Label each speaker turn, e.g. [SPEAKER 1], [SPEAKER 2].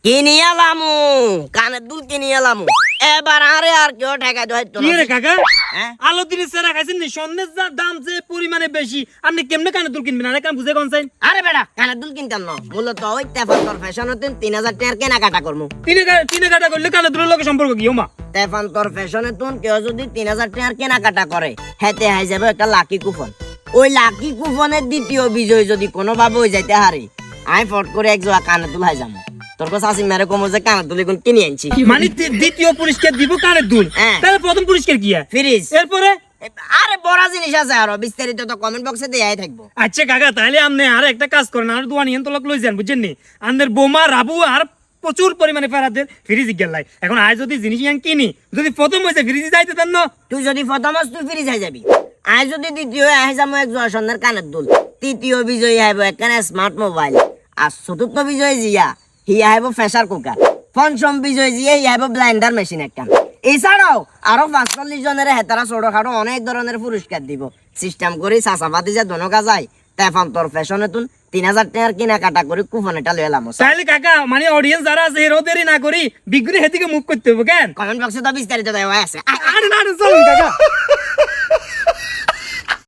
[SPEAKER 1] কিনি আলামু কানের দুল কিনি আলামু এবার আরে আর কেউ ঠেকা দইতো
[SPEAKER 2] কি রে কাকা
[SPEAKER 1] হ্যাঁ
[SPEAKER 2] আলো দিনে সেরা খাইছেন নি সন্দেশ দাম যে পরিমাণে বেশি আপনি কেমনে কানে দুল কিনবেন আরে কাম বুঝে কোন চাই
[SPEAKER 1] আরে বেটা কানের দুল কিনতাম না মূলত ওই তেফান্তর ফ্যাশন হতে 3000 টাকার কেনাকাটা করমু
[SPEAKER 2] তিনে কাটা করলে কানে দুলের লগে সম্পর্ক কি ওমা
[SPEAKER 1] তেফান্তর ফ্যাশনে তুন কেউ যদি 3000 টাকার কেনাকাটা করে হেতে হাই যাবে একটা লাকি কুপন ওই লাকি কুপনের দ্বিতীয় বিজয় যদি কোনোভাবে হয়ে যাইতে হারি আমি ফট করে এক জোড়া কানের দুল হাই যাবো তোর কাছে আসি মেরে কমো যে কানের দুল এখন কিনে আনছি
[SPEAKER 2] মানে দ্বিতীয় পুরস্কার দিব কানের দুল
[SPEAKER 1] হ্যাঁ।
[SPEAKER 2] তাহলে প্রথম পুরস্কার কি
[SPEAKER 1] ফ্রিজ
[SPEAKER 2] এরপরে
[SPEAKER 1] আরে বড় জিনিস আছে আরো বিস্তারিত তো কমেন্ট বক্সে দেয়াই থাকবো
[SPEAKER 2] আচ্ছা কাকা তাহলে আপনি আর একটা কাজ করেন আর দোয়া নিয়েন তো লোক লই যান বুঝছেন নি আমাদের বোমা রাবু আর প্রচুর পরিমাণে ফেরাদের ফ্রিজ গেলাই এখন আজ যদি জিনিস ইয়াং কিনি যদি প্রথম হয়েছে ফ্রিজ যাইতে দেন না
[SPEAKER 1] তুই যদি প্রথম হস তুই ফ্রিজ হয়ে যাবি আজ যদি দ্বিতীয় আই যাবো এক জোড়া সন্ধ্যার কানের দুল তৃতীয় বিজয়ী আইব একখানে স্মার্ট মোবাইল আর চতুর্থ বিজয়ী জিয়া হি আইব প্রেসার কুকার পঞ্চম বিজয়ী জিয়া হি আইব ব্লেন্ডার মেশিন একটা এছাড়াও আরো 45 জনের হেতারা ছোটখাটো অনেক ধরনের পুরস্কার দিব সিস্টেম করে চাষাবাদি যে দনকা যায় তেফান্তর ফ্যাশনে তুন 3000 টাকার কেনাকাটা করে কুপন এটা লয়ে এলাম
[SPEAKER 2] তাহলে কাকা মানে অডিয়েন্স যারা আছে এরও দেরি না করি বিগ্রি হেদিকে মুখ করতে হবে কেন
[SPEAKER 1] কমেন্ট বক্সে তো বিস্তারিত দেওয়া আছে
[SPEAKER 2] আরে না চলুন কাকা